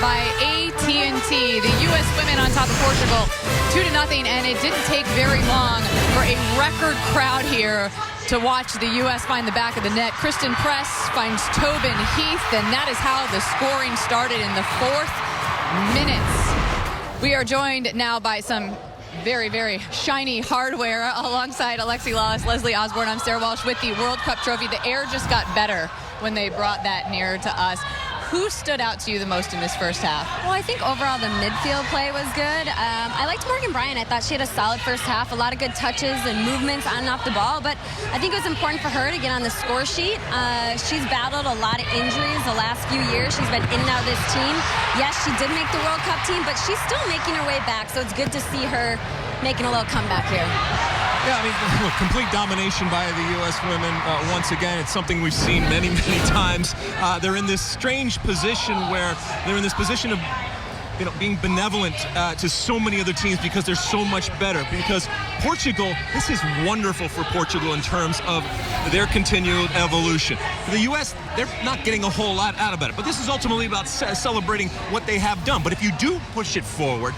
by AT&T. The U.S. women on top of Portugal 2-0, and it didn't take very long for a record crowd here to watch the U.S. find the back of the net. Kristen Press finds Tobin Heath, and that is how the scoring started in the 4th minutes. We are joined now by some very, very shiny hardware alongside Alexi Lawless, Leslie Osborne. I'm Sarah Walsh with the World Cup trophy. The air just got better when they brought that near to us. Who stood out to you the most in this first half? Well, I think overall the midfield play was good. I liked Morgan Bryant. I thought she had a solid first half, a lot of good touches and movements on and off the ball, but I think it was important for her to get on the score sheet. She's battled a lot of injuries the last few years. She's been in and out of this team. Yes, she did make the World Cup team, but she's still making her way back, so it's good to see her making a little comeback here. Yeah, I mean, look, complete domination by the U.S. women. Once again, it's something we've seen many, many times. They're in this strange position where they're in this position of, you know, being benevolent to so many other teams because they're so much better. Because Portugal, this is wonderful for Portugal in terms of their continued evolution. For the U.S., they're not getting a whole lot out of it. But this is ultimately about celebrating what they have done. But if you do push it forward,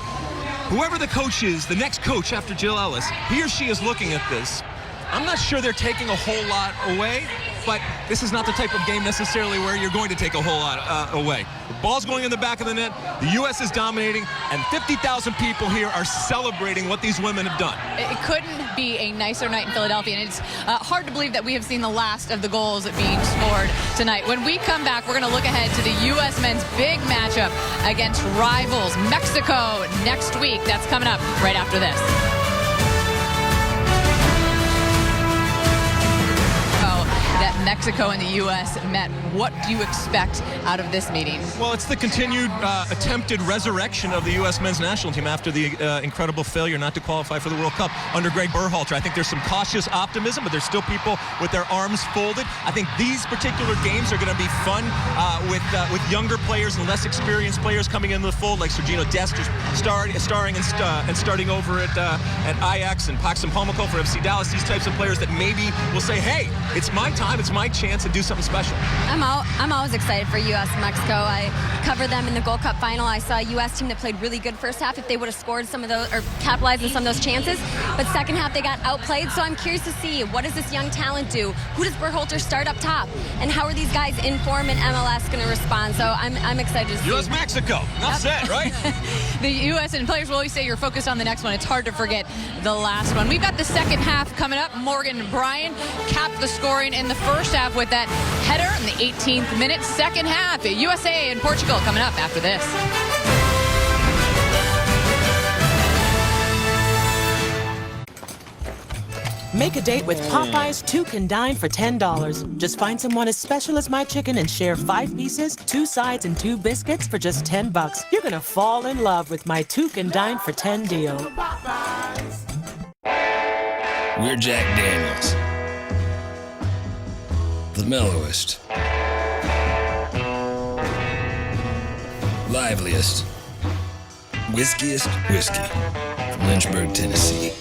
whoever the coach is, the next coach after Jill Ellis, he or she is looking at this. I'm not sure they're taking a whole lot away, but this is not the type of game necessarily where you're going to take a whole lot away. The ball's going in the back of the net, the U.S. is dominating, and 50,000 people here are celebrating what these women have done. It couldn't be a nicer night in Philadelphia, and it's hard to believe that we have seen the last of the goals being scored tonight. When we come back, we're going to look ahead to the U.S. men's big matchup against rivals Mexico next week. That's coming up right after this. That Mexico and the U.S. met. What do you expect out of this meeting? Well, it's the continued attempted resurrection of the U.S. men's national team after the incredible failure not to qualify for the World Cup under Greg Berhalter. I think there's some cautious optimism, but there's still people with their arms folded. I think these particular games are going to be fun with younger players and less experienced players coming into the fold, like Sergino Dest, who's starring and starting over at Ajax, and Paxton Pomykal for FC Dallas. These types of players that maybe will say, hey, it's my time, it's my chance to do something special. I'm always excited for U.S.-Mexico. I covered them in the Gold Cup final. I saw a U.S. team that played really good first half if they would have scored some of those or capitalized on some of those chances. But second half, they got outplayed. So I'm curious to see, what does this young talent do? Who does Berhalter start up top? And how are these guys in form in MLS going to respond? So I'm excited to see. U.S.-Mexico. Enough said, right? The U.S. and players will always say you're focused on the next one. It's hard to forget the last one. We've got the second half coming up. Morgan Bryant capped the scoring in the first half with that header in the 18th minute. Second half, USA and Portugal coming up after this. Make a date with Popeyes 2 can dine for $10. Just find someone as special as my chicken and share 5 pieces, 2 sides, and 2 biscuits for just $10. You're gonna fall in love with my 2 can dine for $10 deal. We're Jack Daniels, the mellowest, liveliest, whiskiest whiskey from Lynchburg, Tennessee.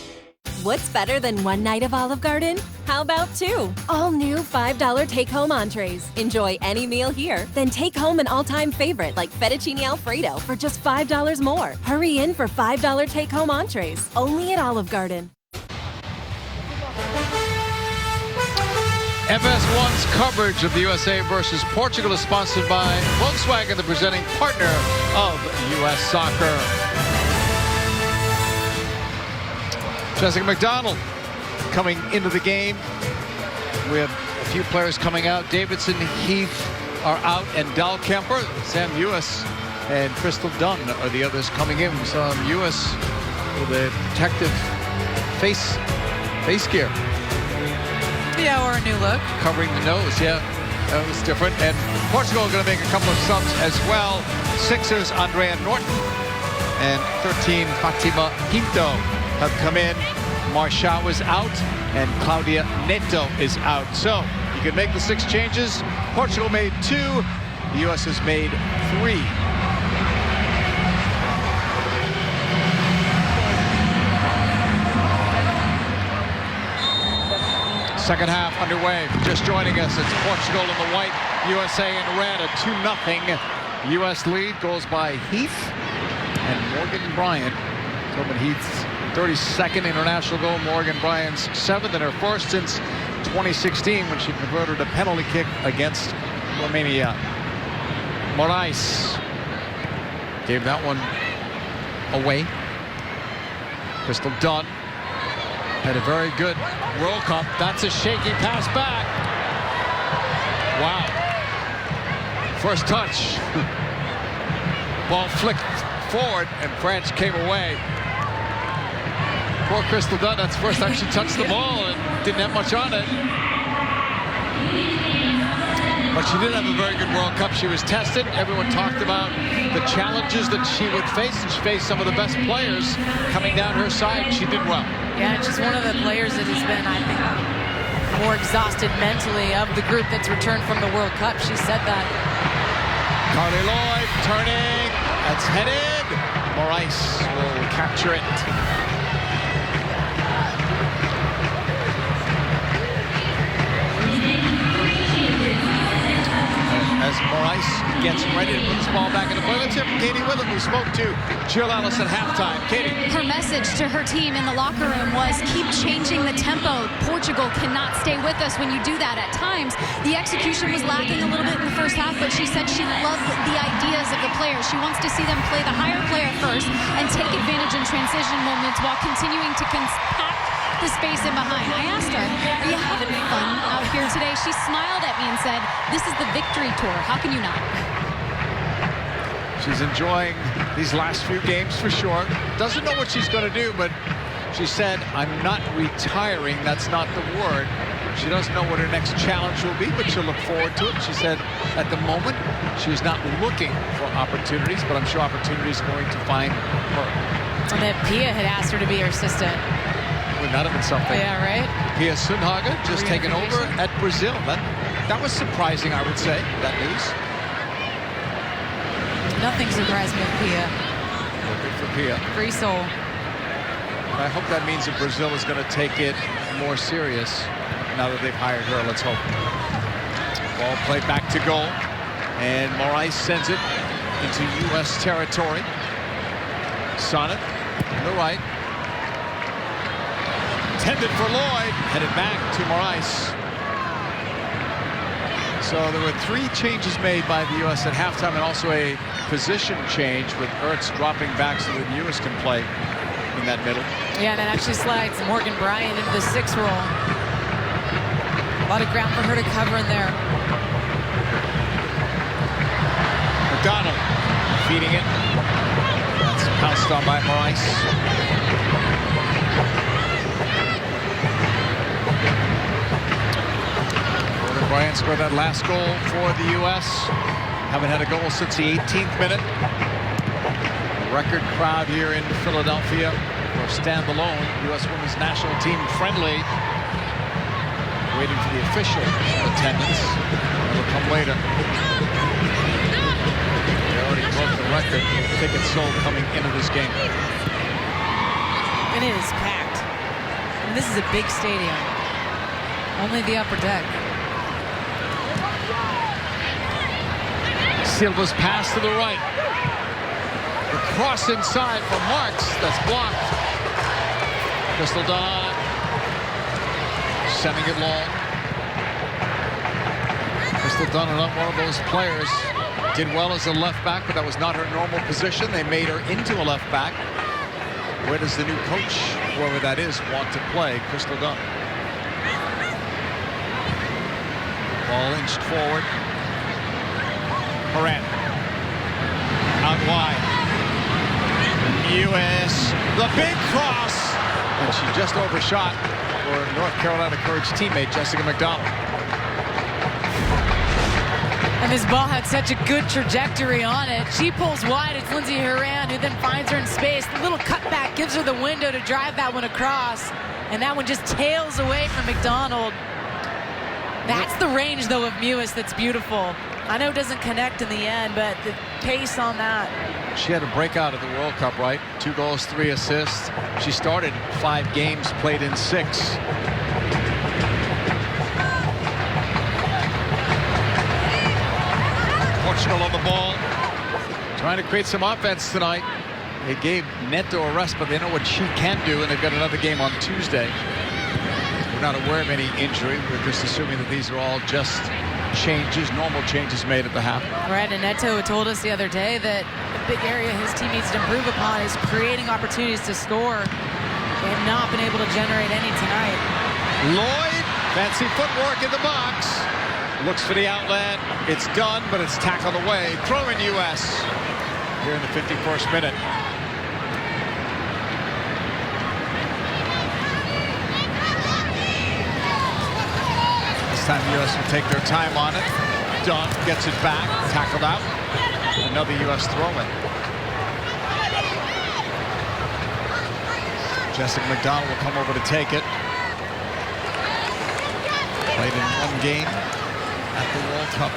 What's better than one night of Olive Garden? How about 2? All new $5 take-home entrees. Enjoy any meal here. Then take home an all-time favorite like fettuccine Alfredo for just $5 more. Hurry in for $5 take-home entrees. Only at Olive Garden. FS1's coverage of the USA versus Portugal is sponsored by Volkswagen, the presenting partner of U.S. Soccer. Jessica McDonald coming into the game. We have a few players coming out. Davidson, Heath are out, and Dahlkemper, Sam Ewis, and Crystal Dunn are the others coming in. We saw Ewis with a protective face gear. Yeah, or a new look. Covering the nose, yeah. That was different. And Portugal going to make a couple of subs as well. Sixers, Andrea Norton, and 13, Fatima Pinto have come in. Marshall is out, and Claudia Neto is out. So you can make the 6 changes. Portugal made 2. The U.S. has made 3. Second half underway. Just joining us, it's Portugal in the white, USA in red, a 2-0 U.S. lead goes by Heath and Morgan Bryant. Tobin Heath's 32nd international goal, Morgan Bryant's 7th, and her first since 2016 when she converted a penalty kick against Romania. Morais gave that one away. Crystal Dunn had a very good World Cup. That's a shaky pass back. Wow. First touch. Ball flicked forward and France came away. Poor Crystal Dunn, that's the first time she touched the ball and didn't have much on it. But she did have a very good World Cup. She was tested. Everyone talked about the challenges that she would face, and she faced some of the best players coming down her side. She did well. Yeah, and she's one of the players that has been, I think, more exhausted mentally of the group that's returned from the World Cup. She said that. Carly Lloyd turning. That's headed. Morais will capture it. As Morais gets ready to put this ball back in the play. Let's hear from Katie Witham, who spoke to Jill Ellis at halftime. Katie. Her message to her team in the locker room was keep changing the tempo. Portugal cannot stay with us when you do that at times. The execution was lacking a little bit in the first half, but she said she loved the ideas of the players. She wants to see them play the higher player first and take advantage in transition moments while continuing to compact the space in behind. I asked her, are you having fun out here today? She smiled at me and said, this is the victory tour. How can you not? She's enjoying these last few games for sure. Doesn't know what she's going to do, but she said, I'm not retiring. That's not the word. She doesn't know what her next challenge will be, but she'll look forward to it. She said at the moment, she's not looking for opportunities, but I'm sure opportunities are going to find her. And that Pia had asked her to be her assistant. Would not have been something. Yeah, right? Pia Sundhage just taken over at Brazil. That was surprising, I would say, that news. Nothing surprised me with Pia. Well, good for Pia. Free soul. I hope that means that Brazil is going to take it more serious now that they've hired her. Let's hope. Ball played back to goal. And Morais sends it into U.S. territory. Sonnet on the right. Intended for Lloyd, headed back to Morais. So there were 3 changes made by the U.S. at halftime and also a position change with Ertz dropping back so that Lewis can play in that middle. Yeah, that actually slides Morgan Bryant into the 6 role. A lot of ground for her to cover in there. McDonald feeding it. That's pounced on by Morais. Bryant scored that last goal for the U.S. Haven't had a goal since the 18th minute. A record crowd here in Philadelphia for standalone U.S. Women's National Team friendly. Waiting for the official attendance. That'll come later. They already broke the record for tickets sold coming into this game. And it is packed. And this is a big stadium. Only the upper deck. Silva's pass to the right. The cross inside from Marks. That's blocked. Crystal Dunn sending it long. Crystal Dunn, one of those players, did well as a left back, but that was not her normal position. They made her into a left back. Where does the new coach, whoever that is, want to play Crystal Dunn? Ball inched forward. Moran out wide. U.S. the big cross, and she just overshot for North Carolina Courage teammate Jessica McDonald. And this ball had such a good trajectory on it. She pulls wide. It's Lindsey Horan who then finds her in space. The little cutback gives her the window to drive that one across, and that one just tails away from McDonald. That's the range, though, of Mewis that's beautiful. I know it doesn't connect in the end, but the pace on that. She had a breakout at the World Cup, right? 2 goals, 3 assists. She started 5 games, played in 6. Portugal on the ball. Trying to create some offense tonight. They gave Neto a rest, but they know what she can do, and they've got another game on Tuesday. We're not aware of any injury. We're just assuming that these are all just changes, normal changes made at the half. Right, and Neto told us the other day that the big area his team needs to improve upon is creating opportunities to score. They have not been able to generate any tonight. Lloyd, fancy footwork in the box. Looks for the outlet. It's done, but it's tackled away. Throw in U.S. here in the 51st minute. This time U.S. will take their time on it. Dunn gets it back, tackled out. Another U.S. throw-in. Jessica McDonald will come over to take it. Played in one game at the World Cup.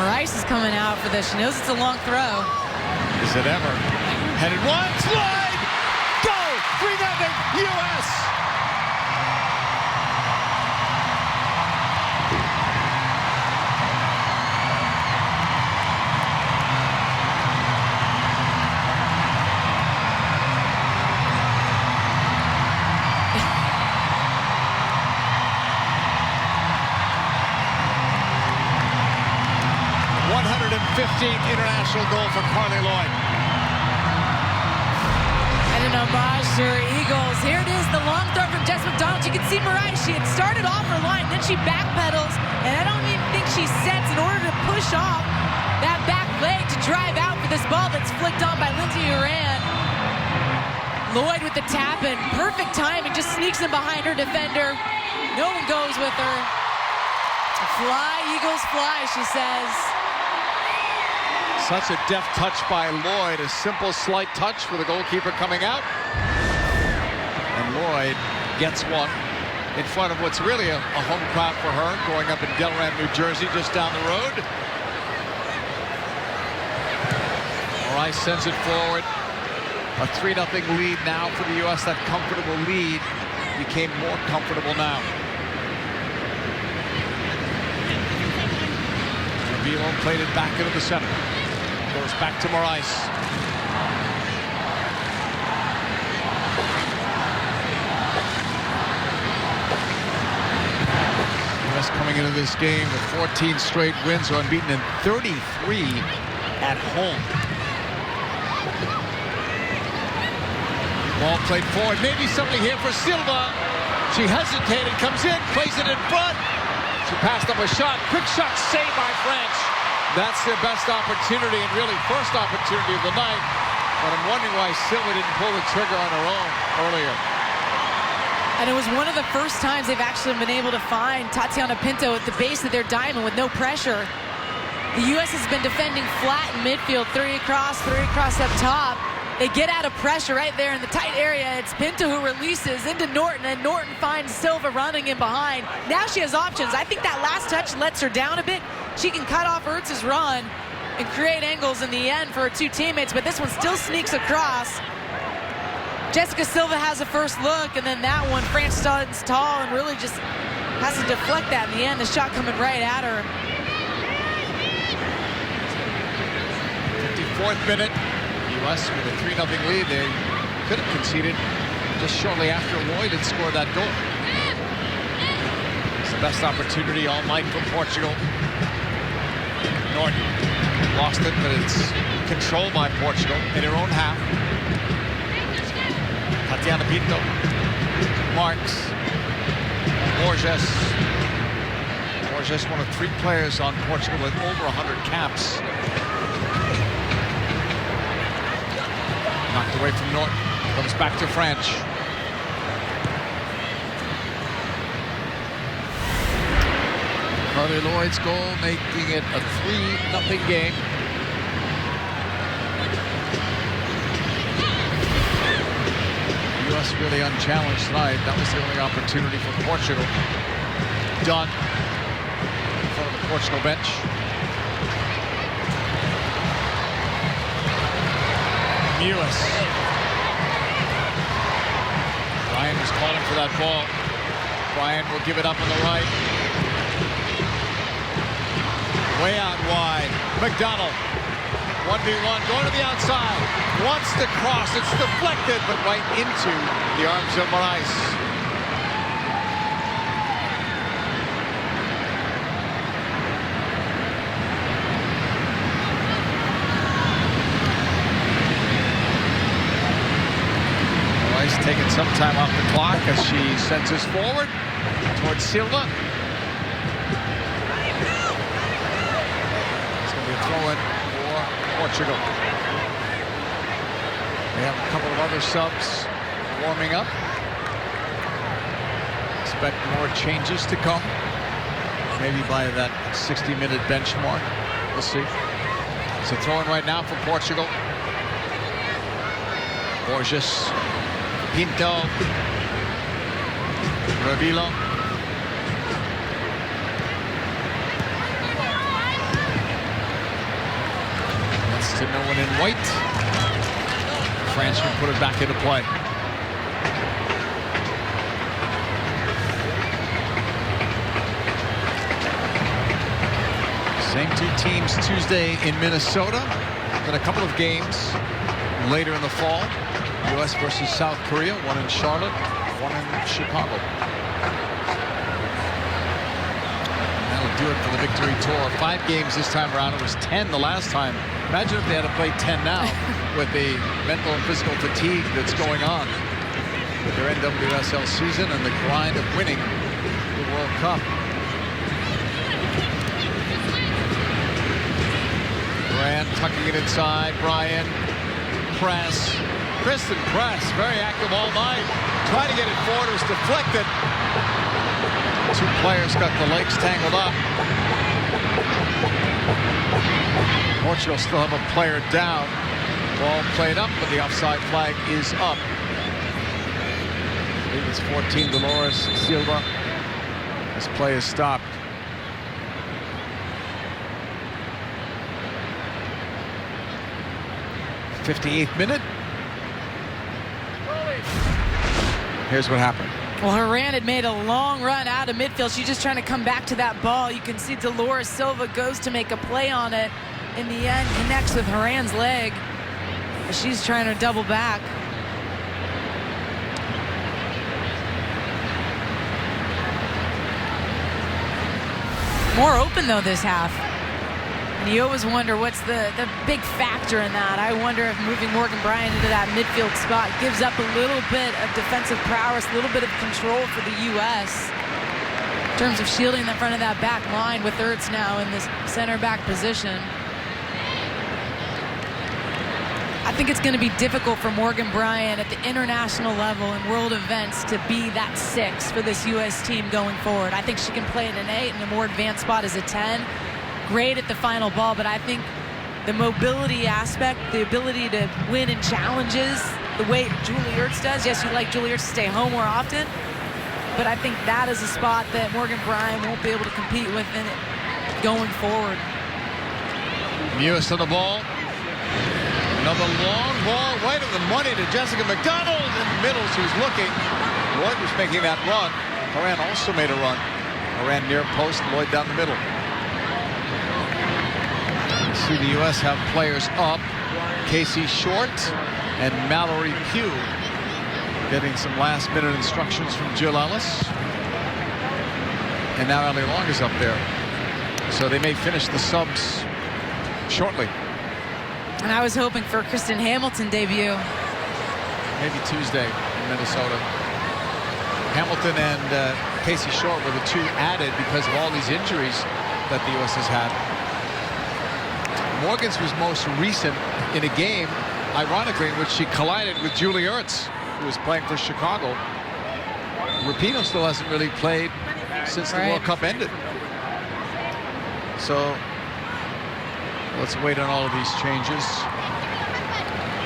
Rice is coming out for this. She knows it's a long throw. Is it ever? Headed one, slide! Go! 3-0 U.S. 15th international goal for Carly Lloyd. And an homage to her Eagles. Here it is, the long throw from Jess McDonald. You can see Mariah, she had started off her line, then she backpedals, and I don't even think she sets in order to push off that back leg to drive out for this ball that's flicked on by Lindsay Uran. Lloyd with the tap in, perfect timing, just sneaks in behind her defender. No one goes with her. Fly, Eagles fly, she says. Such a deft touch by Lloyd, a simple slight touch for the goalkeeper coming out. And Lloyd gets one in front of what's really a home crowd for her, growing up in Delran, New Jersey, just down the road. Rice sends it forward. A 3-0 lead now for the U.S. That comfortable lead became more comfortable now. Vilo played it back into the center. Goes back to Morais. U.S. coming into this game with 14 straight wins, are unbeaten in 33 at home. Ball played forward. Maybe somebody here for Silva. She hesitated, comes in, plays it in front. She passed up a shot. Quick shot saved by French. That's their best opportunity, and really first opportunity of the night. But I'm wondering why Silva didn't pull the trigger on her own earlier. And it was one of the first times they've actually been able to find Tatiana Pinto at the base of their diamond with no pressure. The U.S. has been defending flat in midfield, three across up top. They get out of pressure right there in the tight area. It's Pinto who releases into Norton, and Norton finds Silva running in behind. Now she has options. I think that last touch lets her down a bit. She can cut off Ertz's run and create angles in the end for her two teammates, but this one still sneaks across. Jessica Silva has a first look, and then that one, France stands tall and really just has to deflect that in the end. The shot coming right at her. 54th minute. U.S. with a 3-0 lead. They could have conceded just shortly after Lloyd had scored that goal. It's the best opportunity all night for Portugal. Norton lost it, but it's controlled by Portugal in their own half. Tatiana Pinto, Marks, Borges. Borges, one of 3 players on Portugal with over 100 caps. Knocked away from Norton. Comes back to French. Carly Lloyd's goal, making it a 3-0 game. U.S. really unchallenged tonight. That was the only opportunity for Portugal. Dunn in front of the Portugal bench. Mewis. Bryan was calling for that ball. Bryan will give it up on the right. Way out wide. McDonald. 1v1 going to the outside. Wants to cross. It's deflected, but right into the arms of Morais. Morais taking some time off the clock as she sends us forward towards Silva. It's going to be a throw-in for Portugal. They have a couple of other subs warming up. Expect more changes to come. Maybe by that 60-minute benchmark. We'll see. It's a throw-in right now for Portugal. Borges. Pinto. Revilo. That's to no one in white. France can put it back into play. Same two teams Tuesday in Minnesota. Then a couple of games later in the fall. U.S. versus South Korea, one in Charlotte, one in Chicago. That'll do it for the Victory Tour. 5 games this time around. It was 10 the last time. Imagine if they had to play 10 now with the mental and physical fatigue that's going on with their NWSL season and the grind of winning the World Cup. Brand tucking it inside. Bryan. Press. Kristen Press, very active all night. Trying to get it forward, it was deflected. 2 players got the legs tangled up. Portugal still have a player down. Ball played up, but the offside flag is up. I believe it's 14, Dolores Silva. This play is stopped. '58th minute. Here's what happened. Well, Horan had made a long run out of midfield. She's just trying to come back to that ball. You can see Dolores Silva goes to make a play on it. In the end, connects with Horan's leg. She's trying to double back. More open, though, this half. And you always wonder what's the big factor in that. I wonder if moving Morgan Bryan into that midfield spot gives up a little bit of defensive prowess, a little bit of control for the U.S. in terms of shielding the front of that back line with Ertz now in this center back position. I think it's going to be difficult for Morgan Bryan at the international level in world events to be that 6 for this U.S. team going forward. I think she can play at an 8 and a more advanced spot as a 10. Great at the final ball, but I think the mobility aspect, the ability to win in challenges, the way Julie Ertz does. Yes, you like Julie Ertz to stay home more often, but I think that is a spot that Morgan Bryan won't be able to compete with in it going forward. Mewis on the ball. Another long ball right of the money to Jessica McDonald in the middle. She was looking. Lloyd was making that run. Horan also made a run. Horan near post, Lloyd down the middle. You see the U.S. have players up. Casey Short and Mallory Pugh getting some last-minute instructions from Jill Ellis. And now Ellie Long is up there. So they may finish the subs shortly. And I was hoping for a Kristen Hamilton debut. Maybe Tuesday in Minnesota. Hamilton and Casey Short were the 2 added because of all these injuries that the U.S. has had. Morgan's was most recent in a game, ironically, in which she collided with Julie Ertz, who was playing for Chicago. Rapinoe still hasn't really played since the World Cup ended. So let's wait on all of these changes.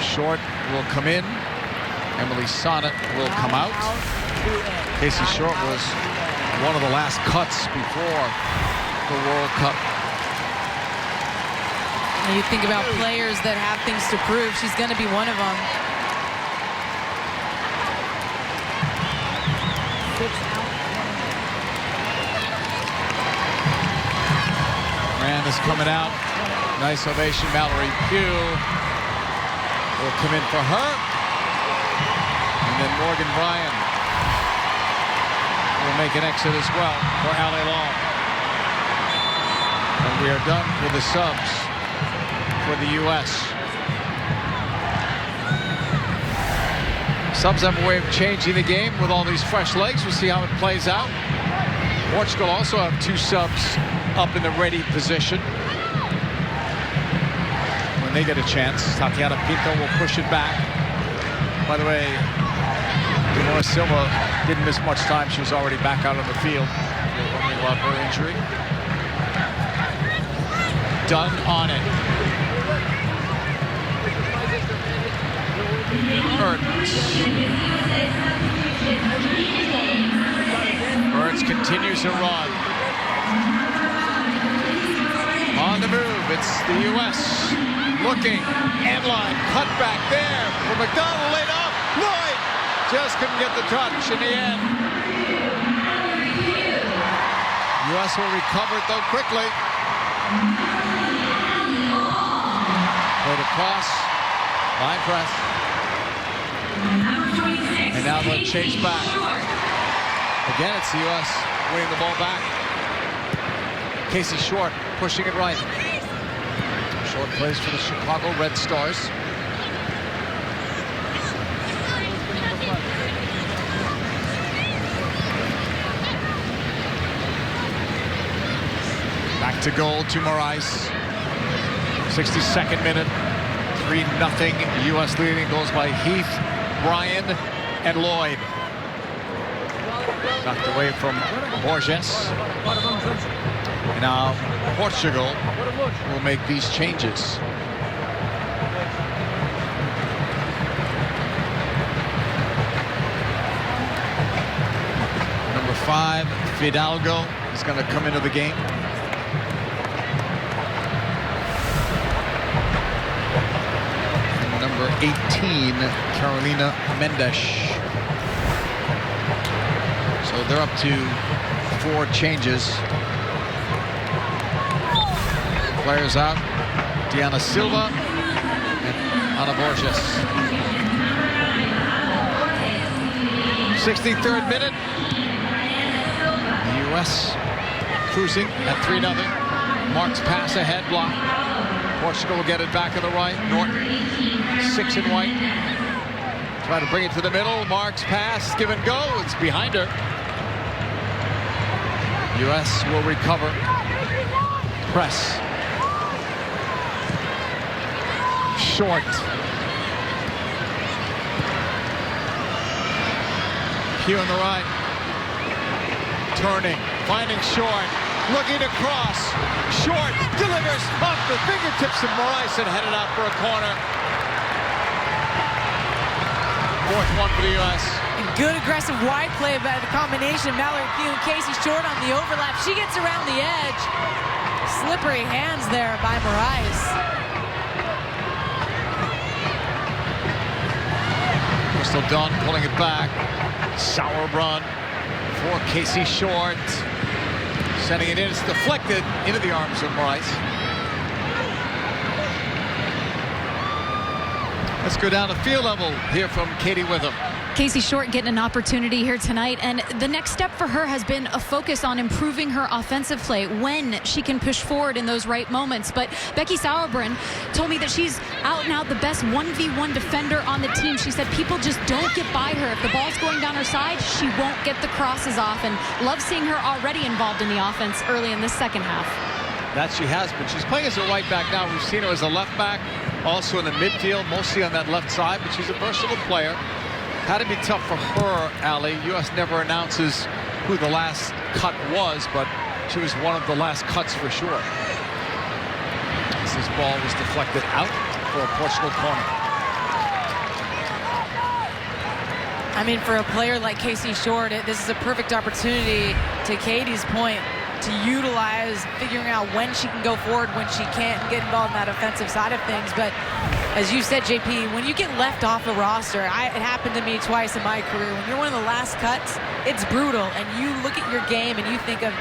Short will come in. Emily Sonnet will come out. Casey Short was one of the last cuts before the World Cup. You think about players that have things to prove. She's going to be one of them. Rand is coming out. Nice ovation. Mallory Pugh will come in for her. And then Morgan Bryan will make an exit as well for Allie Long. And we are done with the subs for the U.S. Subs have a way of changing the game with all these fresh legs. We'll see how it plays out. Portugal also have 2 subs up in the ready position when they get a chance. Tatiana Pinto will push it back. By the way, Denora Silva didn't miss much time. She was already back out on the field. We're wondering about her injury. Done on it. Burns continues to run. On the move, it's the U.S. looking. End line, cut back there for McDonald, laid off. Lloyd just couldn't get the touch in the end. U.S. will recover it though quickly. Played across, line press. And now they'll chase back. Again, it's the U.S. winning the ball back. Casey Short pushing it right. Short plays for the Chicago Red Stars. Back to goal to Morais. 62nd minute. 3-0 U.S. leading. Goals by Heath, Bryan, and Lloyd. Knocked away from Borges. And now Portugal will make these changes. Number 5, Fidalgo, is going to come into the game. And number 18, Carolina Mendes. So they're up to 4 changes. Players out. Diana Silva and Ana Borges. 63rd minute. The U.S. cruising at 3-0. Marks pass ahead, block. Portugal will get it back on the right. Norton, 6 in white. Try to bring it to the middle. Marks pass, give and go. It's behind her. U.S. will recover. Press. Short. Pugh on the right. Turning. Finding Short. Looking to cross. Short delivers off the fingertips of Morais and headed out for a corner. 4th one for the U.S. Good aggressive wide play by the combination. Mallory Pugh and Casey Short on the overlap. She gets around the edge. Slippery hands there by Morais. Crystal Dunn pulling it back. Sour run for Casey Short. Sending it in. It's deflected into the arms of Morais. Let's go down to field level. Hear from Katie Witham. Casey Short getting an opportunity here tonight, and the next step for her has been a focus on improving her offensive play when she can push forward in those right moments. But Becky Sauerbrunn told me that she's out and out the best 1v1 defender on the team. She said people just don't get by her. If the ball's going down her side, she won't get the crosses off, and love seeing her already involved in the offense early in this second half. That she has, but she's playing as a right back now. We've seen her as a left back, also in the midfield, mostly on that left side, but she's a versatile player. Had to be tough for her, Allie. U.S. never announces who the last cut was, but she was one of the last cuts for sure. This ball was deflected out for a Portugal corner. I mean, for a player like Casey Short, this is a perfect opportunity, to Katie's point, to utilize figuring out when she can go forward, when she can't, and get involved in that offensive side of things. But as you said, JP, when you get left off a roster, it happened to me twice in my career. When you're one of the last cuts, it's brutal. And you look at your game and you think of,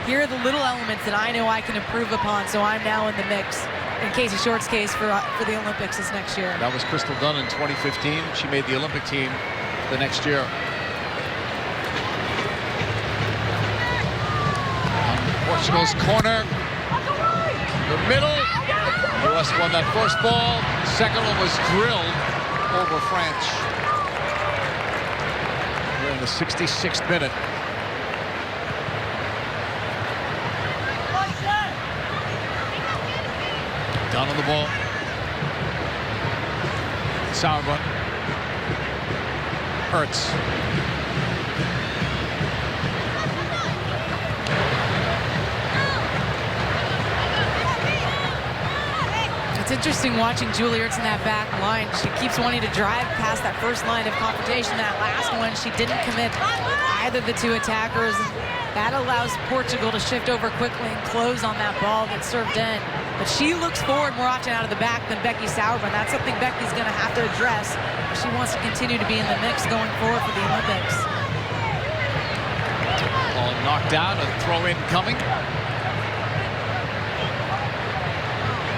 here are the little elements that I know I can improve upon, so I'm now in the mix. In Casey Short's case for the Olympics this next year. That was Crystal Dunn in 2015. She made the Olympic team the next year. Portugal's corner. The middle. U.S. won that first ball. Second one was drilled over France. We're in the 66th minute. Down on the ball. Sauber. Hurts. It's interesting watching Julie Ertz in that back line. She keeps wanting to drive past that first line of confrontation. That last one, she didn't commit either of the two attackers. That allows Portugal to shift over quickly and close on that ball that's served in. But she looks forward more often out of the back than Becky Sauerbrunn. That's something Becky's going to have to address if she wants to continue to be in the mix going forward for the Olympics. Ball knocked out, a throw in coming.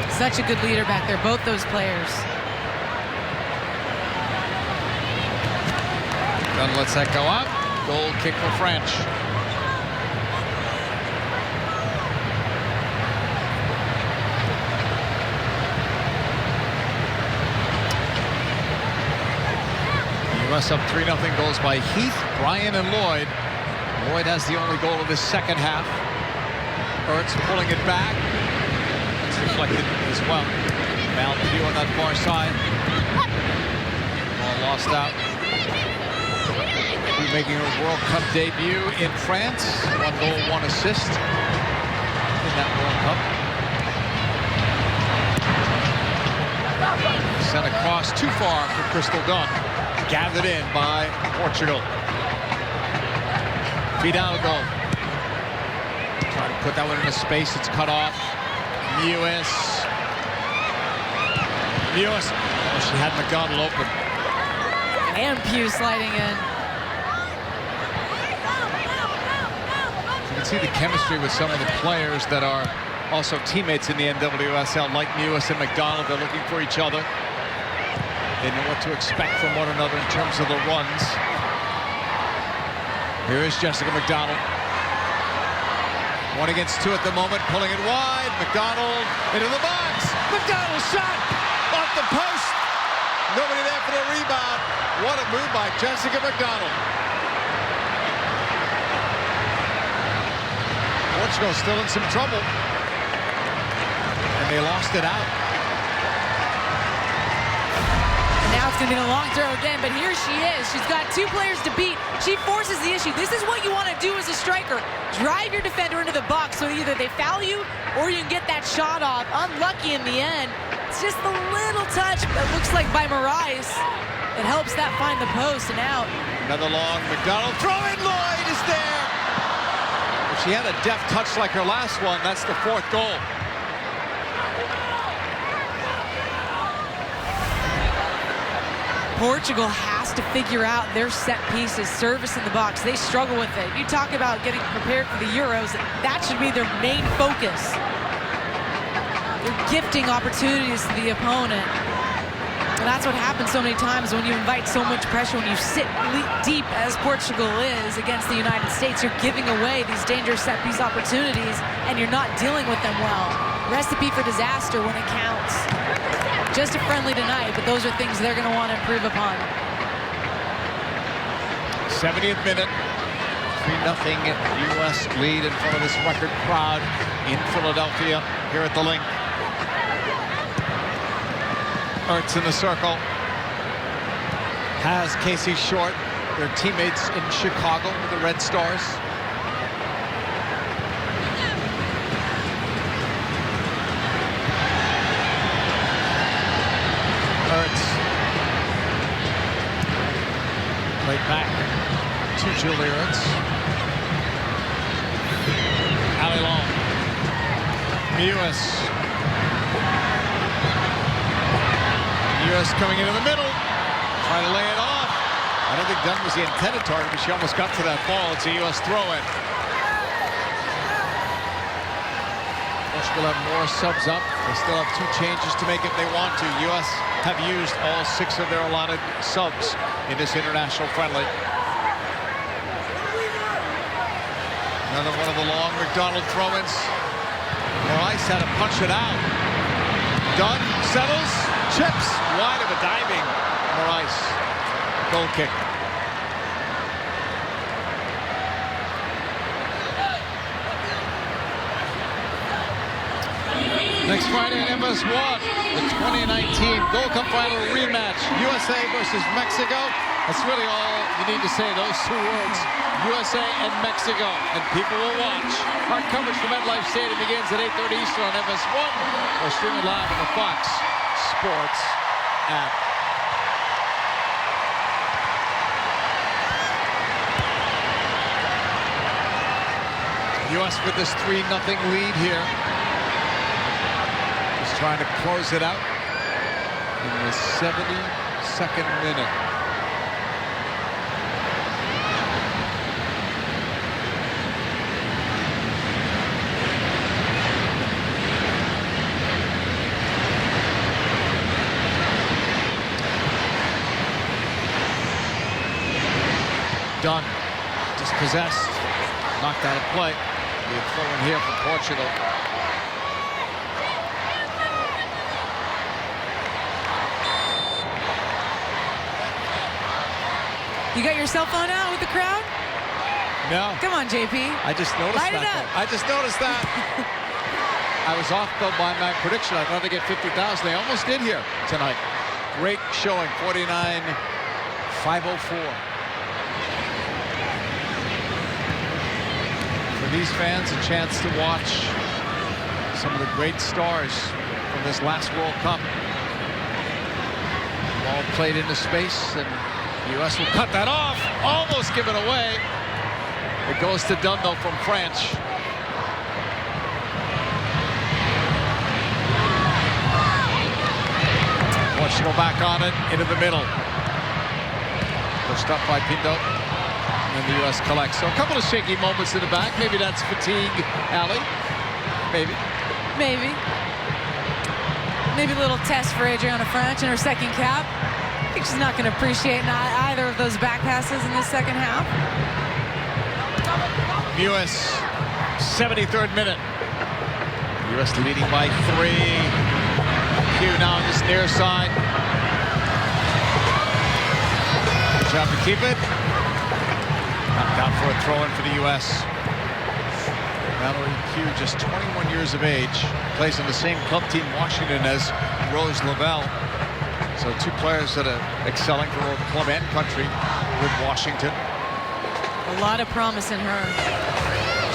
Such a good leader back there, both those players. Dunn lets that go up. Goal kick for French. US up 3-0. Goals by Heath, Bryan, and Lloyd. Lloyd has the only goal of his second half. Ertz pulling it back. It's deflected as well. Malpew on that far side. Ball lost out. He's making her World Cup debut in France. 1 goal, 1 assist in that World Cup. Sent across too far for Crystal Dunn. Gathered in by Portugal. Fidalgo. Trying to put that one into space. It's cut off. Mewis. Oh, she had McDonald open. And Pugh sliding in. You can see the chemistry with some of the players that are also teammates in the NWSL, like Mewis and McDonald. They're looking for each other. They know what to expect from one another in terms of the runs. Here is Jessica McDonald. 1 against 2 at the moment, pulling it wide. McDonald into the box. McDonald shot off the post. Nobody there for the rebound. What a move by Jessica McDonald. Portugal still in some trouble. And they lost it out. Now it's going to be a long throw again, but here she is. She's got 2 players to beat. She forces the issue. This is what you want to do as a striker. Drive your defender into the box so either they foul you or you can get that shot off. Unlucky in the end. It's just a little touch, but it looks like by Moraes. It helps that find the post and out. Another long McDonald throw in. Lloyd is there. If she had a deft touch like her last one, that's the 4th goal. Portugal has to figure out their set pieces, service in the box. They struggle with it. You talk about getting prepared for the Euros. That should be their main focus. They're gifting opportunities to the opponent. And that's what happens so many times when you invite so much pressure, when you sit deep as Portugal is against the United States. You're giving away these dangerous set piece opportunities and you're not dealing with them well. Recipe for disaster when it counts. Just a friendly tonight, but those are things they're going to want to improve upon. 70th minute. 3-0 U.S. lead in front of this record crowd in Philadelphia here at the Link. Ertz in the circle. Has Casey Short, their teammates in Chicago with the Red Stars. Right back to Julie Ertz. Alley long. Mewis. Mewis coming into the middle. Trying to lay it off. I don't think Dunn was the intended target, but she almost got to that ball. It's a U.S. throw-in. Portugal have more subs up. They still have 2 changes to make if they want to. U.S. have used all 6 of their allotted subs in this international friendly. Another one of the long McDonald throw-ins. Rice had to punch it out. Dunn settles, chips, wide of a diving Rice. Goal kick. Next Friday in FS1, the 2019 Gold Cup final rematch, USA versus Mexico. That's really all you need to say, those 2 words, USA and Mexico, and people will watch. Our coverage from MetLife Stadium begins at 8:30 Eastern on FS1. We're streaming live on the Fox Sports app. U.S. with this 3-0 lead here. Just trying to close it out in the 72nd minute. Dunn, dispossessed, knocked out of play. Be a throw in here for Portugal. You got your cell phone out with the crowd? No. Come on, JP. I just noticed Light it that. up. I just noticed that. I was off though by my prediction. I thought they'd get 50,000. They almost did here tonight. Great showing, 49,504. For these fans, a chance to watch some of the great stars from this last World Cup. Ball played into space, and the U.S. will cut that off. Almost give it away. It goes to Dunn, though, from France. Portugal back on it, into the middle. Pushed up by Pinto. And the U.S. collects. So a couple of shaky moments in the back. Maybe that's fatigue, Allie. Maybe. Maybe. Maybe a little test for Adriana Franch in her second cap. I think she's not going to appreciate either of those back passes in the second half. U.S. 73rd minute. U.S. leading by 3. Q now on this near side. Good job to keep it. Knocked out for a throw-in for the U.S. Mallory Q, just 21 years of age, plays in the same club team Washington as Rose Lavelle. So 2 players that are excelling for both club and country with Washington. A lot of promise in her.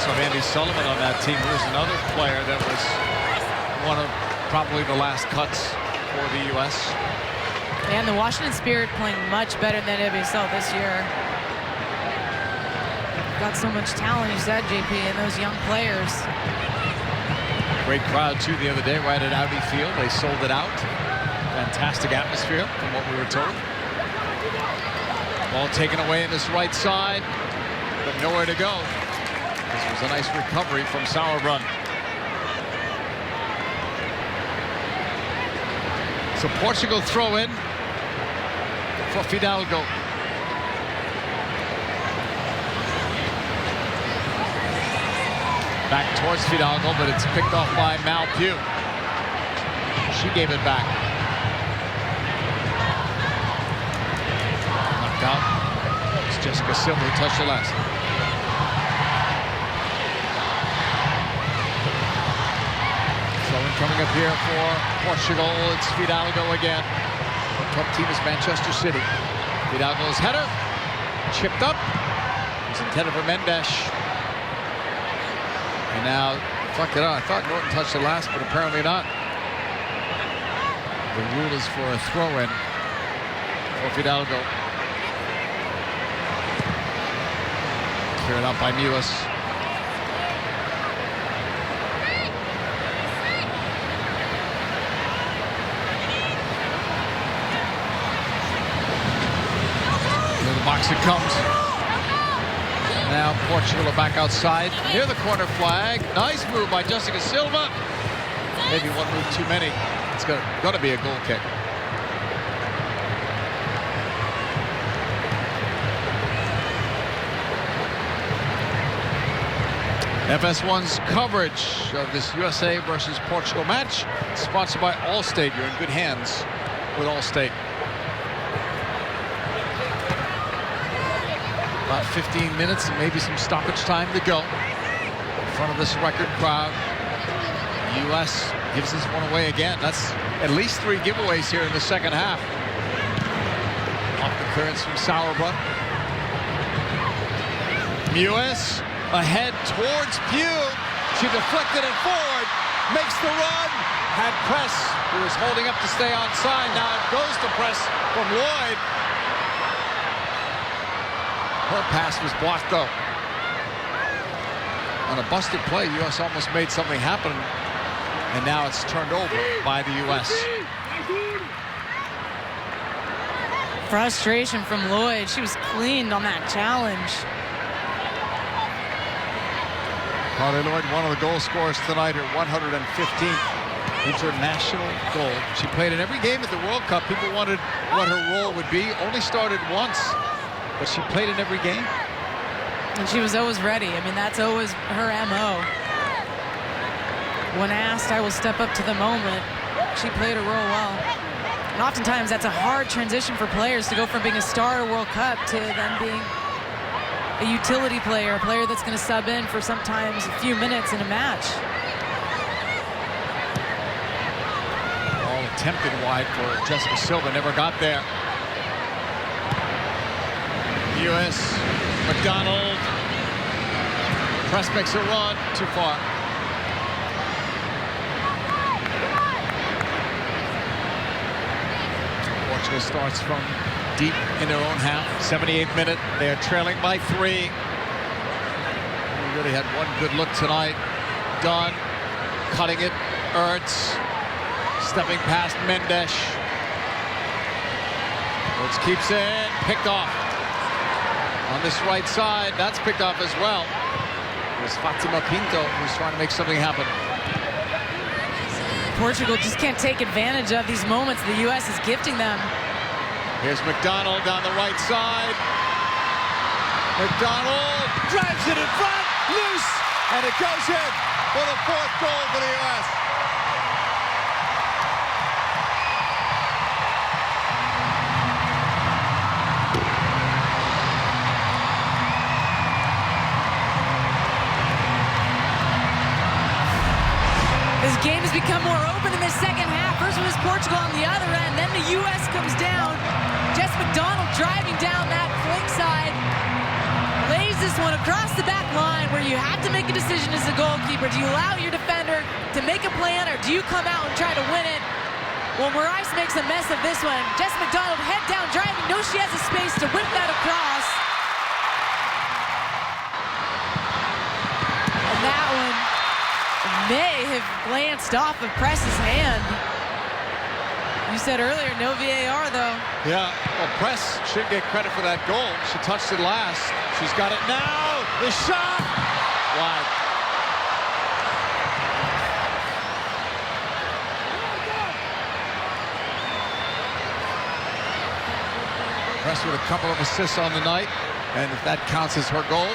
So Andy Sullivan on that team, who was another player that was one of probably the last cuts for the U.S. And the Washington Spirit playing much better than NWSL this year. Got so much talent, you said, JP, and those young players. Great crowd, too, the other day, right at Audi Field. They sold it out. Fantastic atmosphere, from what we were told. Ball taken away in this right side, but nowhere to go. This was a nice recovery from Sauerbrunn. So Portugal throw in for Fidalgo. Back towards Fidalgo, but it's picked off by Mal Pugh. She gave it back. Knocked out. It's Jessica Silva who touched it last. Throwing coming up here for Portugal. It's Fidalgo again. The club team is Manchester City. Fidalgo's header. Chipped up. It was intended for Mendes. And now, fuck it up. I thought Norton touched the last, but apparently not. The rule is for a throw-in for Fidalgo. Cleared out by Mewis. Into the box it comes. Now Portugal are back outside near the corner flag. Nice move by Jessica Silva. maybe one move too many. It's going to be a goal kick. FS1's coverage of this USA versus Portugal match, sponsored by Allstate. You're in good hands with Allstate. About 15 minutes and maybe some stoppage time to go in front of this record crowd. The U.S. gives this one away again. That's at least 3 giveaways here in the second half. Off the clearance from Sauerbrunn. U.S. ahead towards Pugh. She deflected it forward, makes the run. Had Press, who was holding up to stay onside. Now it goes to Press from Lloyd. Her pass was blocked though. On a busted play, U.S. almost made something happen, and now it's turned over by the U.S. Frustration from Lloyd. She was cleaned on that challenge. Carly Lloyd, one of the goal scorers tonight, her 115th international goal. She played in every game at the World Cup. People wondered what her role would be. Only started once, but she played in every game. And she was always ready. I mean, that's always her MO. When asked, I will step up to the moment. She played her role well. And oftentimes, that's a hard transition for players to go from being a star at a World Cup to then being a utility player, a player that's going to sub in for sometimes a few minutes in a match. All attempted wide for Jessica Silva, never got there. U.S. McDonald. Press makes a run, too far. Portugal starts from deep in their own half. 78th minute. They are trailing by 3. We really had one good look tonight. Dunn cutting it. Ertz stepping past Mendes. Ertz keeps it. Picked off. On this right side, that's picked off as well. It was Fatima Pinto who's trying to make something happen. Portugal just can't take advantage of these moments the U.S. is gifting them. Here's McDonald down the right side. McDonald drives it in front, loose, and it goes in for the 4th goal for the U.S. This game has become more open in the second half. First was Portugal on the other end, then the U.S. comes down. Jess McDonald driving down that flank side. Lays this one across the back line where you have to make a decision as a goalkeeper. Do you allow your defender to make a plan, or do you come out and try to win it? Well, Moraes makes a mess of this one. Jess McDonald head down driving, knows she has a space to whip that across. And that one may have glanced off of Press's hand. You said earlier, no VAR though. Yeah, well, Press should get credit for that goal. She touched it last. She's got it now. The shot! Wide. Press with a couple of assists on the night, and if that counts as her goal,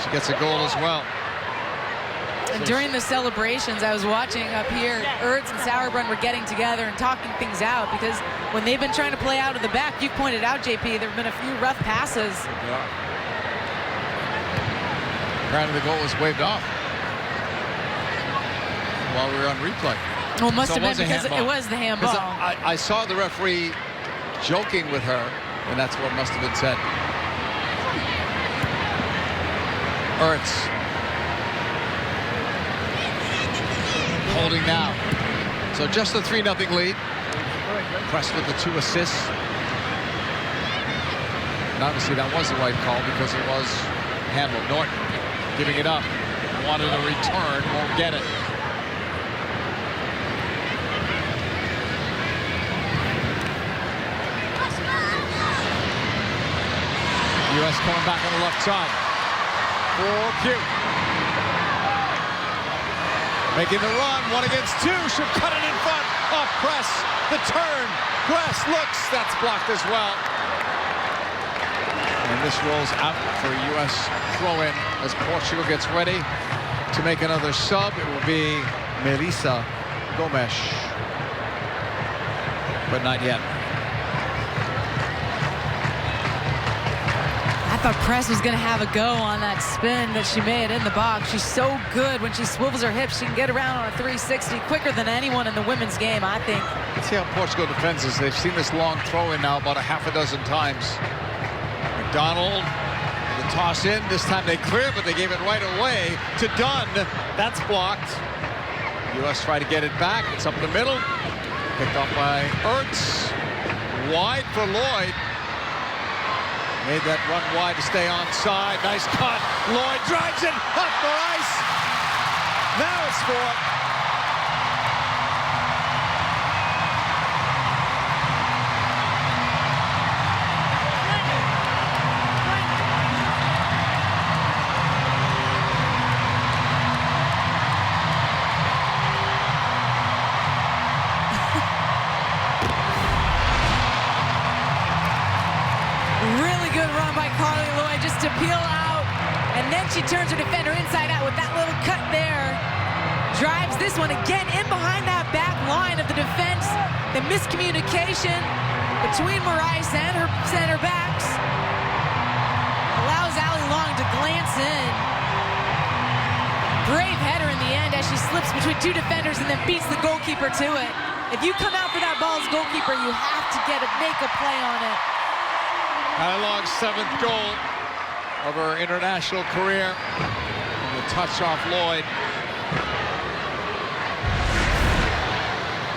she gets a goal as well. And during the celebrations, I was watching up here, Ertz and Sauerbrunn were getting together and talking things out, because when they've been trying to play out of the back, you pointed out, JP, there have been a few rough passes. Yeah. Apparently the goal was waved off while we were on replay. Well, it must have been because it was the handball. I saw the referee joking with her, and that's what must have been said. Ertz. Holding now. So just a 3-0 lead. Press with the 2 assists. And obviously that was the right call because it was handled. Norton giving it up. Wanted a return, won't get it. U.S. coming back on the left side. For Pugh. Making the run, 1 against 2. She'll cut it in front. Off press, the turn. Press looks, that's blocked as well. And this rolls out for a U.S. throw-in as Portugal gets ready to make another sub. It will be Melissa Gomes, but not yet. I thought Press was going to have a go on that spin that she made in the box. She's so good when she swivels her hips. She can get around on a 360 quicker than anyone in the women's game, I think. Let's see how Portugal defends this. They've seen this long throw-in now about a half a dozen times. McDonald, the toss in. This time they clear, but they gave it right away to Dunn. That's blocked. U.S. try to get it back. It's up the middle. Picked off by Ertz. Wide for Lloyd. Made that run wide to stay onside. Nice cut. Lloyd drives it up for ice. Now it's 4. To peel out, and then she turns her defender inside out with that little cut there. Drives this one again in behind that back line of the defense. The miscommunication between Morais and her center backs allows Allie Long to glance in. Brave header in the end as she slips between 2 defenders and then beats the goalkeeper to it. If you come out for that ball as goalkeeper, you have to make a play on it. Allie Long's 7th goal of her international career. And the touch off Lloyd.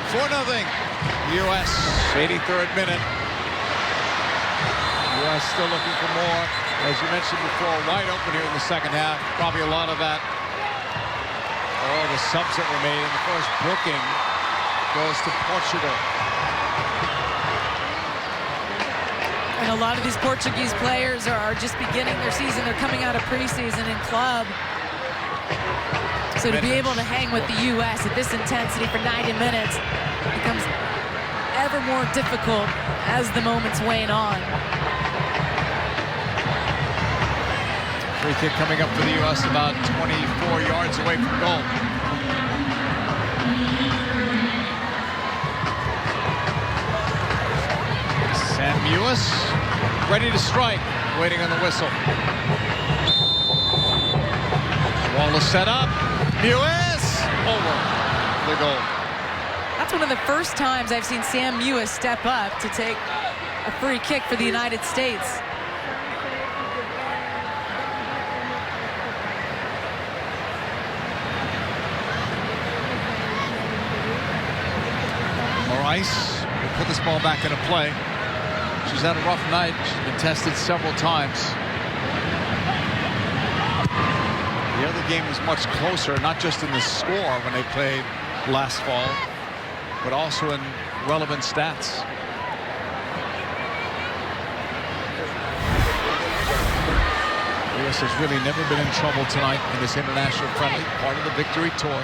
4-0. U.S. 83rd minute. U.S. still looking for more. As you mentioned before, wide open here in the second half. Probably a lot of that. Oh, the subs that were made in the first booking goes to Portugal. And a lot of these Portuguese players are just beginning their season. They're coming out of preseason in club. So to be able to hang with the U.S. at this intensity for 90 minutes becomes ever more difficult as the moments wane on. Free kick coming up for the U.S. about 24 yards away from goal. Sam Mewis ready to strike, waiting on the whistle. Wall is set up. Mewis over the goal. That's one of the first times I've seen Sam Mewis step up to take a free kick for the United States. Morais will put this ball back into play. She's had a rough night. She's been tested several times. The other game was much closer, not just in the score when they played last fall, but also in relevant stats. The U.S. has really never been in trouble tonight in this international friendly, part of the victory tour.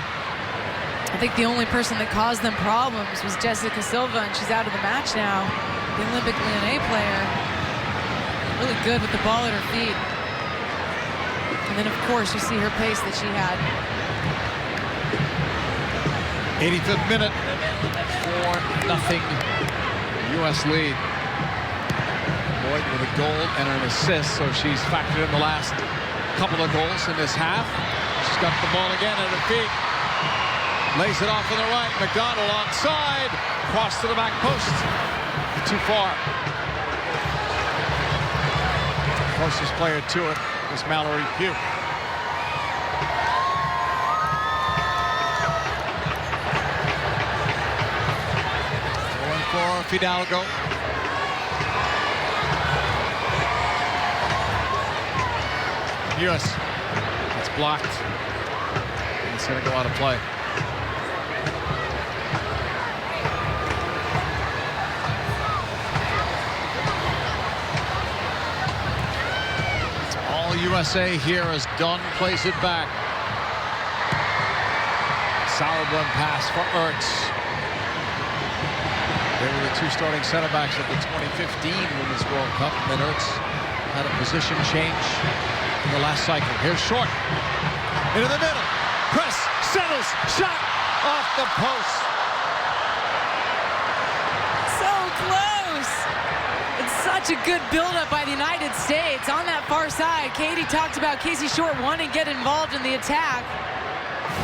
I think the only person that caused them problems was Jessica Silva, and she's out of the match now. The Olympic Lyonnais player, really good with the ball at her feet. And then, of course, you see her pace that she had. 85th minute, 4-0 U.S. lead. Lloyd with a goal and an assist, so she's factored in the last couple of goals in this half. She's got the ball again at her feet. Lays it off on the right. McDonald onside. Cross to the back post. Too far. Closest player to it is Mallory Pugh. Going for Fidalgo. U.S. It's blocked. It's going to go out of play. USA here as Dunn plays it back. Solid run pass for Ertz. They were the two starting center backs at the 2015 Women's World Cup. And then Ertz had a position change in the last cycle. Here's Short. Into the middle. Press. Settles. Shot. Off the post. So close. It's such a good buildup by the United States on that far side. Katie talked about Casey Short wanting to get involved in the attack.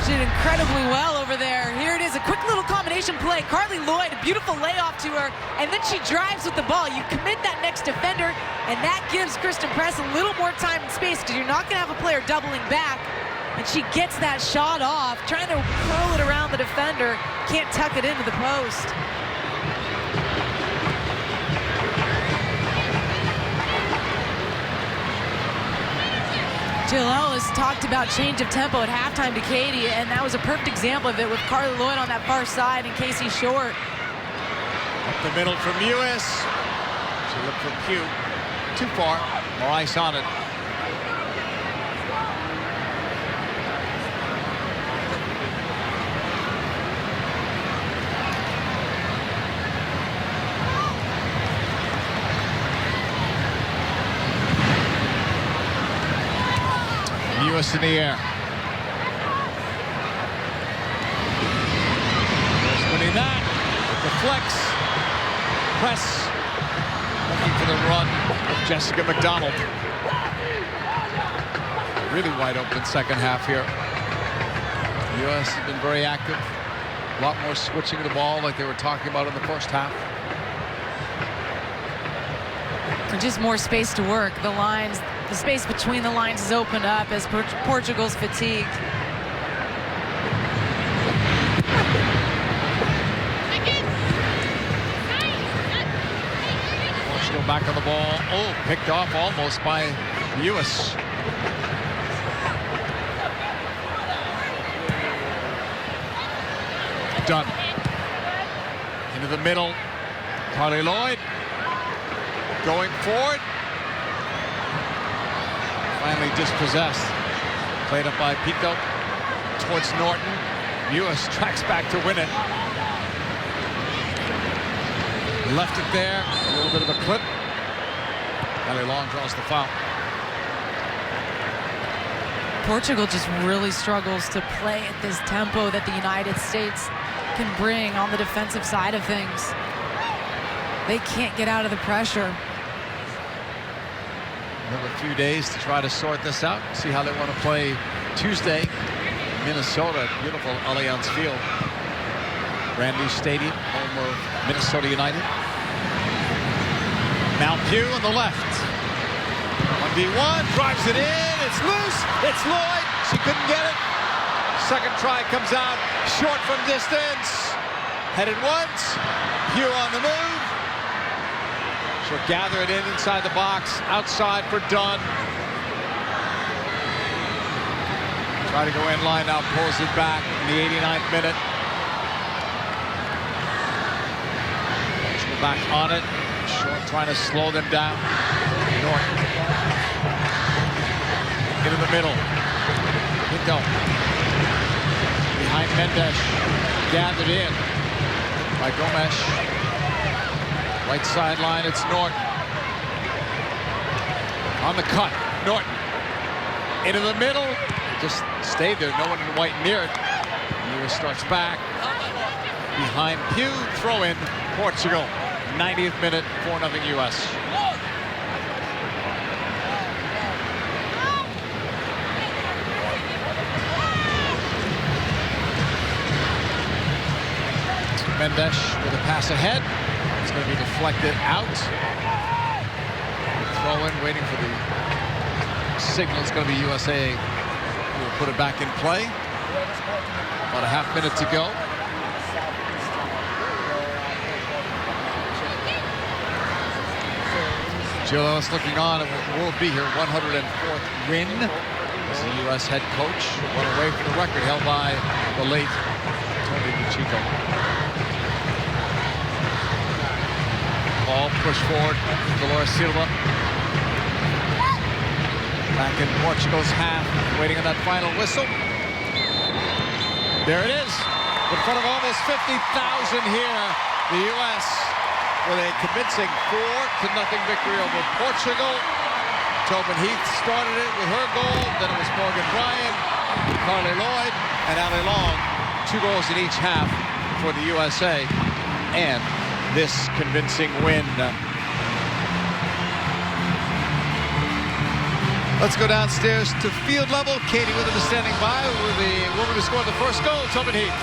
She did incredibly well over there. Here it is, a quick little combination play. Carly Lloyd, a beautiful layoff to her, and then she drives with the ball. You commit that next defender, and that gives Kristen Press a little more time and space because you're not going to have a player doubling back. And she gets that shot off, trying to curl it around the defender. Can't tuck it into the post. Jill Ellis talked about change of tempo at halftime to Katie, and that was a perfect example of it with Carly Lloyd on that far side and Casey Short. Up the middle from Lewis. She looked for Pugh. Too far. More ice on it. Lewis in the air. Lewis winning that. With the flex. Press. Looking for the run of Jessica McDonald. Really wide open second half here. The U.S. has been very active. A lot more switching of the ball like they were talking about in the first half. Just more space to work. The lines, the space between the lines is opened up as Portugal's fatigued. Portugal back on the ball. Oh, picked off almost by Lewis. Done. Into the middle. Carly Lloyd. Going forward. Finally dispossessed. Played up by Pico. Towards Norton. Lewis tracks back to win it. Left it there. A little bit of a clip. Ellie Long draws the foul. Portugal just really struggles to play at this tempo that the United States can bring on the defensive side of things. They can't get out of the pressure. Have a few days to try to sort this out. See how they want to play Tuesday. Minnesota, beautiful Allianz Field. Brand new stadium, home of Minnesota United. Now Pugh on the left. 1v1, drives it in, it's loose, it's Lloyd. She couldn't get it. Second try comes out, short from distance. Headed once, Pugh on the move. She'll gather it in inside the box, outside for Dunn. Try to go in line now, pulls it back in the 89th minute. She'll back on it. Short trying to slow them down. Norton. Into the middle. Pinto. Behind Mendes. Gathered in by Gomes. Right sideline, it's Norton. On the cut, Norton. Into the middle. Just stayed there, no one in white near it. Lewis starts back. Behind Pugh, throw in Portugal. 90th minute, 4-0 U.S. Mendes with a pass ahead. It's going to be deflected out. Throw in, waiting for the signal. It's going to be USA who will put it back in play. About a half minute to go. Jill Ellis looking on. It will be her 104th win as the U.S. head coach. One away from the record held by the late Tony DiCicco. Ball pushed forward. Dolores Silva. Back in Portugal's half, waiting on that final whistle. There it is. In front of almost 50,000 here, the U.S. with a convincing 4-0 victory over Portugal. Tobin Heath started it with her goal. Then it was Morgan Bryan, Carly Lloyd, and Ali Long. 2 goals in each half for the USA. And this convincing win. Let's go downstairs to field level. Katie Witham is standing by with the woman who scored the first goal, Tobin Heath.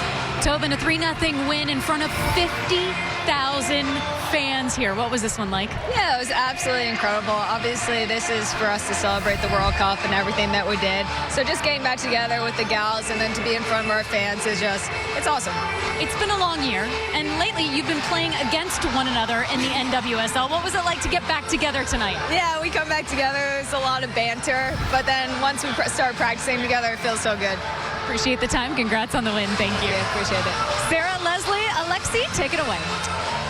Tobin, a 3-0 win in front of 50,000 fans here. What was this one like? Yeah, it was absolutely incredible. Obviously, this is for us to celebrate the World Cup and everything that we did. So just getting back together with the gals and then to be in front of our fans is just, it's awesome. It's been a long year, and lately you've been playing against one another in the NWSL. What was it like to get back together tonight? Yeah, we come back together. There's a lot of banter, but then once we start practicing together, it feels so good. Appreciate the time. Congrats on the win. Thank you. Yeah, appreciate it. Sarah, Leslie, Alexi, take it away.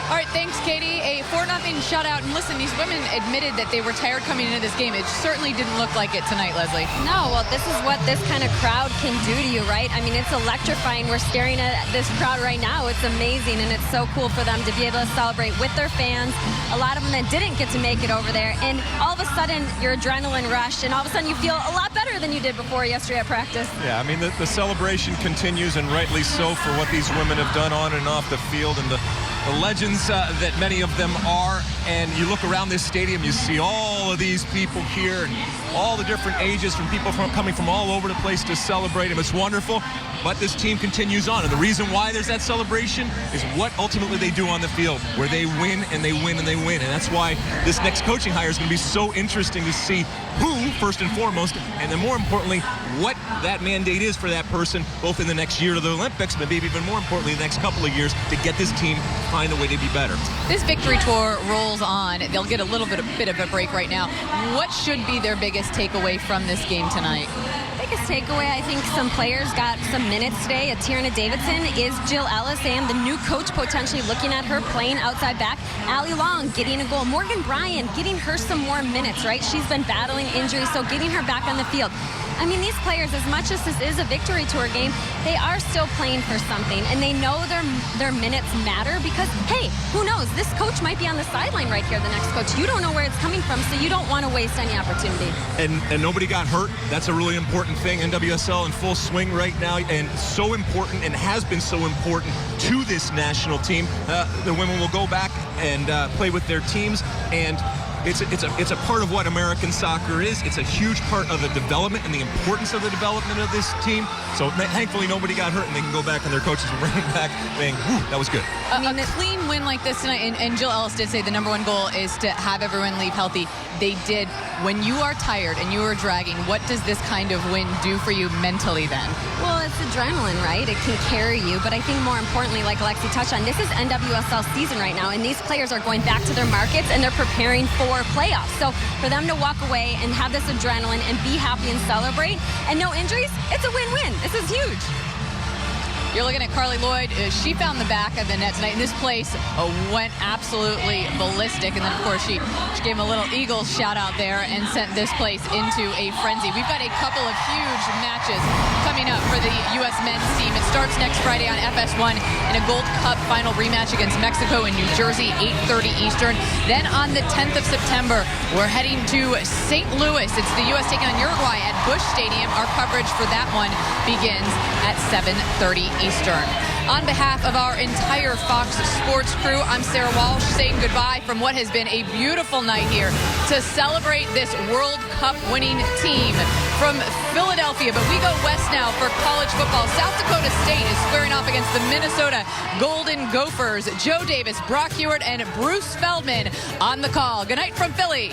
All right, thanks, Katie. A 4-0 shutout. And listen, these women admitted that they were tired coming into this game. It certainly didn't look like it tonight, Leslie. No, well, this is what this kind of crowd can do to you, right? I mean, it's electrifying. We're staring at this crowd right now. It's amazing, and it's so cool for them to be able to celebrate with their fans. A lot of them that didn't get to make it over there, and all of a sudden, your adrenaline rushed, and all of a sudden, you feel a lot better than you did before yesterday at practice. Yeah, I mean, the celebration continues, and rightly so, for what these women have done on and off the field, and the legends that many of them are. And you look around this stadium, you see all of these people here and all the different ages from people coming from all over the place to celebrate them. It's wonderful, but this team continues on. And the reason why there's that celebration is what ultimately they do on the field, where they win and they win and they win. And that's why this next coaching hire is going to be so interesting to see who, first and foremost, and then more importantly, what that mandate is for that person, both in the next year to the Olympics, but maybe even more importantly, the next couple of years, to get this team to find a way to be better. This victory tour rolls on. They'll get a little bit of a break right now. What should be their biggest takeaway from this game tonight? Biggest takeaway, I think some players got some minutes today. Tierna Davidson is Jill Ellis, and the new coach potentially looking at her playing outside back. Ali Long getting a goal. Morgan Bryan getting her some more minutes, right? She's been battling injuries, so getting her back on the field. I mean, these players, as much as this is a victory tour game, they are still playing for something, and they know their minutes matter because, hey, who knows? This coach might be on the sideline right here, the next coach. You don't know where it's coming from, so you don't want to waste any opportunity. And nobody got hurt. That's a really important thing. NWSL in full swing right now, and so important, and has been so important to this national team. The women will go back and play with their teams, and it's a part of what American soccer is. It's a huge part of the development and the importance of the development of this team. So thankfully nobody got hurt, and they can go back and their coaches will bring them back saying, whew, that was good. A clean win like this tonight, and Jill Ellis did say the number one goal is to have everyone leave healthy. They did. When you are tired and you are dragging, what does this kind of win do for you mentally then? Well, it's adrenaline, right? It can carry you, but I think more importantly, like Alexi touched on, this is NWSL season right now, and these players are going back to their markets and they're preparing for playoffs. So for them to walk away and have this adrenaline and be happy and celebrate and no injuries, it's a win-win. This is huge. You're looking at Carly Lloyd. She found the back of the net tonight, and this place went absolutely ballistic. And then, of course, she gave him a little Eagles shout-out there and sent this place into a frenzy. We've got a couple of huge matches coming up for the U.S. men's team. It starts next Friday on FS1 in a Gold Cup final rematch against Mexico in New Jersey, 8:30 Eastern. Then on the 10th of September, we're heading to St. Louis. It's the U.S. taking on Uruguay at Busch Stadium. Our coverage for that one begins at 7:30 Eastern. On behalf of our entire Fox Sports crew, I'm Sarah Walsh saying goodbye from what has been a beautiful night here to celebrate this World Cup winning team from Philadelphia. But we go west now for college football. South Dakota State is squaring off against the Minnesota Golden Gophers. Joe Davis, Brock Hewitt, and Bruce Feldman on the call. Good night from Philly.